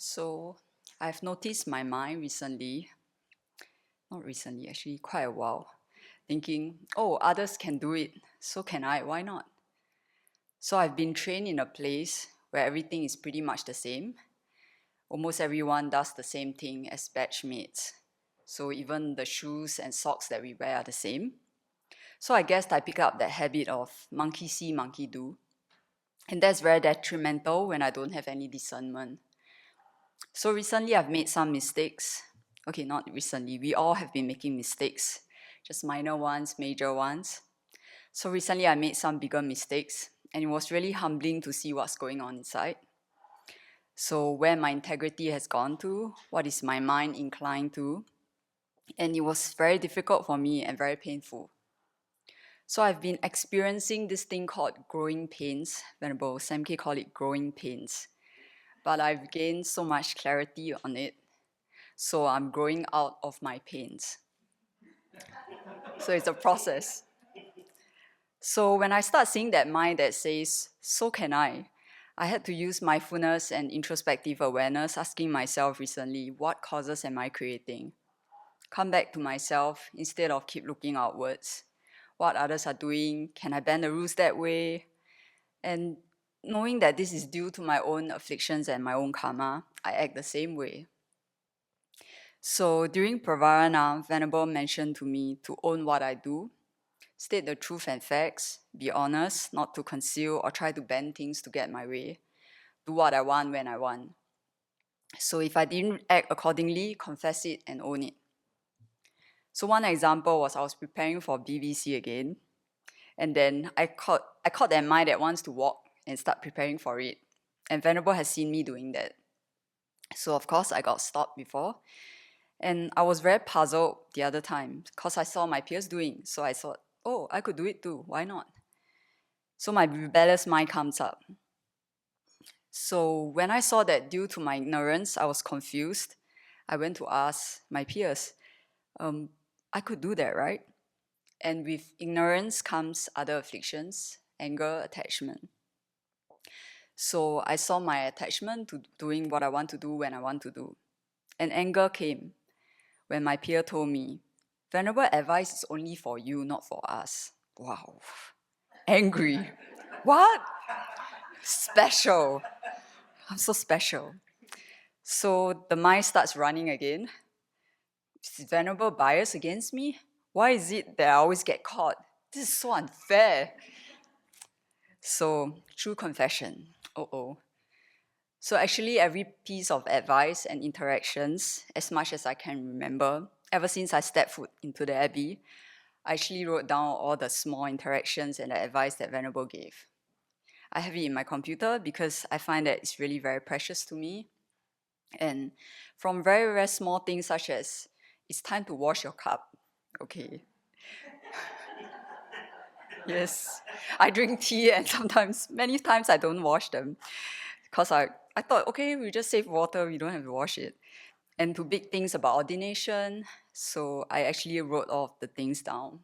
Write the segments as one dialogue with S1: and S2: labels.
S1: So I've noticed my mind recently, not recently, actually quite a while, thinking, oh, others can do it, so can I, why not? So I've been trained in a place where everything is pretty much the same. Almost everyone does the same thing as batchmates. So even the shoes and socks that we wear are the same. So I guess I pick up that habit of monkey see, monkey do. And that's very detrimental when I don't have any discernment. So recently I've made some mistakes. Okay, not recently, we all have been making mistakes, just minor ones, major ones. So recently I made some bigger mistakes, and it was really humbling to see what's going on inside. So where my integrity has gone to, what is my mind inclined to, and it was very difficult for me and very painful. So I've been experiencing this thing called growing pains. Venerable Sam K called it growing pains. But I've gained so much clarity on it. So I'm growing out of my pains. So it's a process. So when I start seeing that mind that says, so can I had to use mindfulness and introspective awareness, asking myself recently, what causes am I creating? Come back to myself instead of keep looking outwards. What others are doing, can I bend the rules that way? And knowing that this is due to my own afflictions and my own karma, I act the same way. So during Pravarana, Venerable mentioned to me to own what I do, state the truth and facts, be honest, not to conceal or try to bend things to get my way, do what I want when I want. So if I didn't act accordingly, confess it and own it. So one example was I was preparing for BVC again, and then I caught that mind that wants to walk and start preparing for it. And Venerable has seen me doing that. So of course I got stopped before. And I was very puzzled the other time because I saw my peers doing. So I thought, oh, I could do it too. Why not? So my rebellious mind comes up. So when I saw that due to my ignorance, I was confused, I went to ask my peers, I could do that, right? And with ignorance comes other afflictions, anger, attachment. So I saw my attachment to doing what I want to do when I want to do. And anger came when my peer told me, Venerable advice is only for you, not for us. Wow. Angry. What? Special. I'm so special. So the mind starts running again. Is Venerable biased against me? Why is it that I always get caught? This is so unfair. So, true confession. Oh. So actually every piece of advice and interactions, as much as I can remember, ever since I stepped foot into the Abbey, I actually wrote down all the small interactions and the advice that Venerable gave. I have it in my computer because I find that it's really very precious to me. And from very, very small things such as, it's time to wash your cup. Okay. Yes. I drink tea and many times I don't wash them because I thought, okay, we just save water, we don't have to wash it. And to big things about ordination, so I actually wrote all of the things down.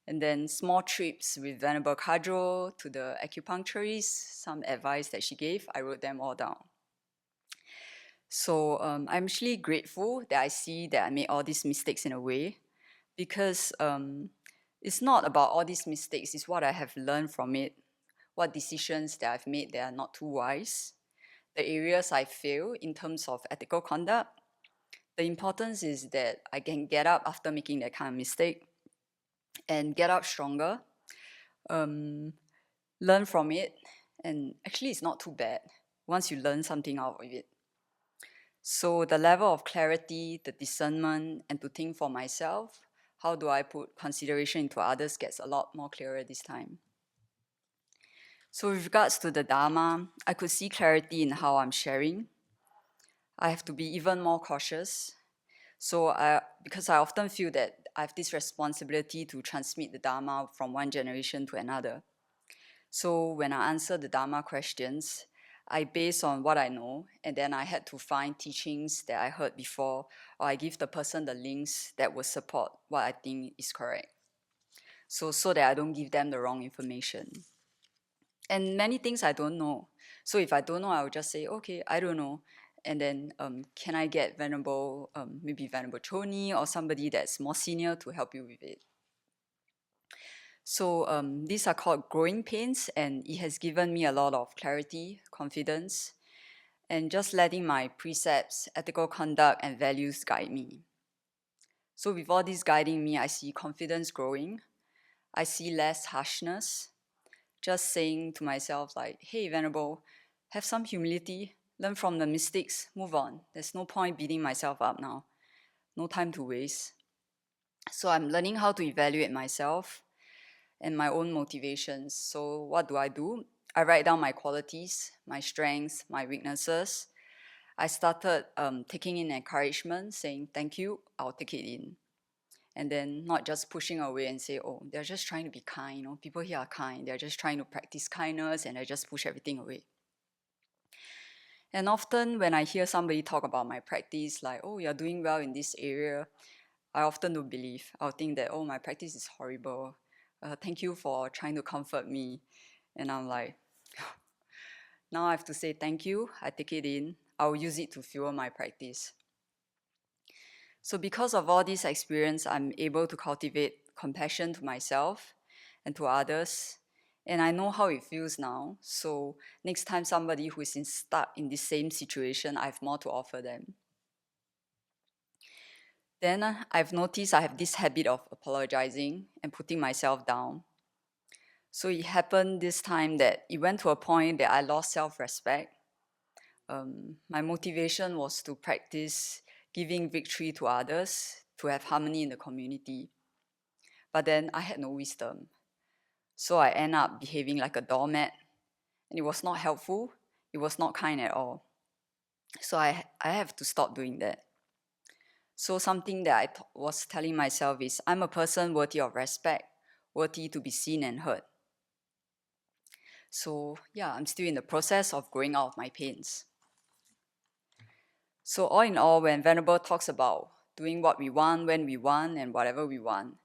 S1: And then small trips with Venerable Kadro to the acupuncturist, some advice that she gave, I wrote them all down. So I'm actually grateful that I see that I made all these mistakes in a way, because it's not about all these mistakes, it's what I have learned from it, what decisions that I've made that are not too wise, the areas I fail in terms of ethical conduct. The importance is that I can get up after making that kind of mistake and get up stronger, learn from it, and actually it's not too bad once you learn something out of it. So the level of clarity, the discernment, and to think for myself, how do I put consideration into others gets a lot more clearer this time. So with regards to the Dharma, I could see clarity in how I'm sharing. I have to be even more cautious. So because I often feel that I have this responsibility to transmit the Dharma from one generation to another. So when I answer the Dharma questions, I base on what I know, and then I had to find teachings that I heard before, or I give the person the links that will support what I think is correct. So that I don't give them the wrong information. And many things I don't know. So if I don't know, I will just say, okay, I don't know. and then can I get maybe Venerable Choni or somebody that's more senior to help you with it? So these are called growing pains, and it has given me a lot of clarity, confidence, and just letting my precepts, ethical conduct, and values guide me. So with all this guiding me, I see confidence growing. I see less harshness. Just saying to myself like, hey, Venerable, have some humility, learn from the mistakes, move on. There's no point beating myself up now. No time to waste. So I'm learning how to evaluate myself and my own motivations. So what do? I write down my qualities, my strengths, my weaknesses. I started taking in encouragement, saying, thank you, I'll take it in. And then not just pushing away and say, oh, they're just trying to be kind. You know, people here are kind. They're just trying to practice kindness, and I just push everything away. And often when I hear somebody talk about my practice, like, oh, you're doing well in this area, I often don't believe. I'll think that, oh, my practice is horrible. Thank you for trying to comfort me. And I'm like, now I have to say thank you. I take it in. I'll use it to fuel my practice. So because of all this experience, I'm able to cultivate compassion to myself and to others. And I know how it feels now. So next time somebody who is stuck in the same situation, I have more to offer them. Then I've noticed I have this habit of apologizing and putting myself down. So it happened this time that it went to a point that I lost self-respect. My motivation was to practice giving victory to others, to have harmony in the community. But then I had no wisdom. So I end up behaving like a doormat, and it was not helpful. It was not kind at all. So I have to stop doing that. So something that I was telling myself is, I'm a person worthy of respect, worthy to be seen and heard. So yeah, I'm still in the process of growing out of my pains. So all in all, when Venerable talks about doing what we want, when we want, and whatever we want,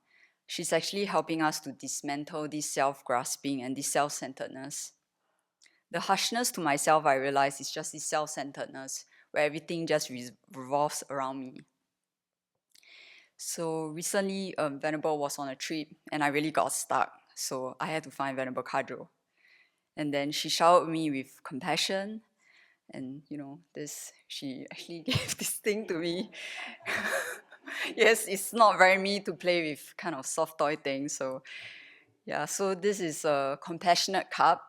S1: she's actually helping us to dismantle this self-grasping and this self-centeredness. The harshness to myself, I realize, is just this self-centeredness, where everything just revolves around me. So recently, Venerable was on a trip, and I really got stuck. So I had to find Venerable Kadro. And then she showered me with compassion. And she actually gave this thing to me. Yes, it's not very me to play with kind of soft toy things. So yeah, so this is a compassionate cup.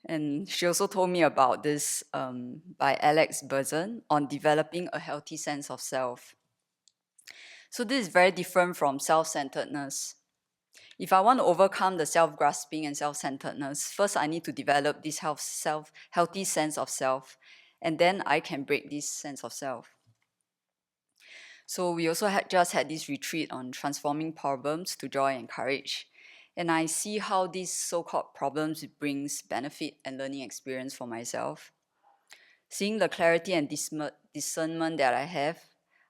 S1: And she also told me about this by Alex Berzon on developing a healthy sense of self. So this is very different from self-centeredness. If I want to overcome the self-grasping and self-centeredness, first I need to develop this healthy sense of self, and then I can break this sense of self. So we also just had this retreat on transforming problems to joy and courage. And I see how these so-called problems brings benefit and learning experience for myself. Seeing the clarity and discernment that I have,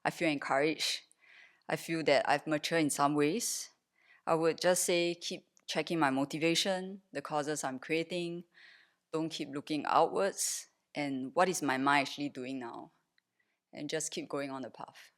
S1: I feel encouraged. I feel that I've matured in some ways. I would just say keep checking my motivation, the causes I'm creating. Don't keep looking outwards. And what is my mind actually doing now? And just keep going on the path.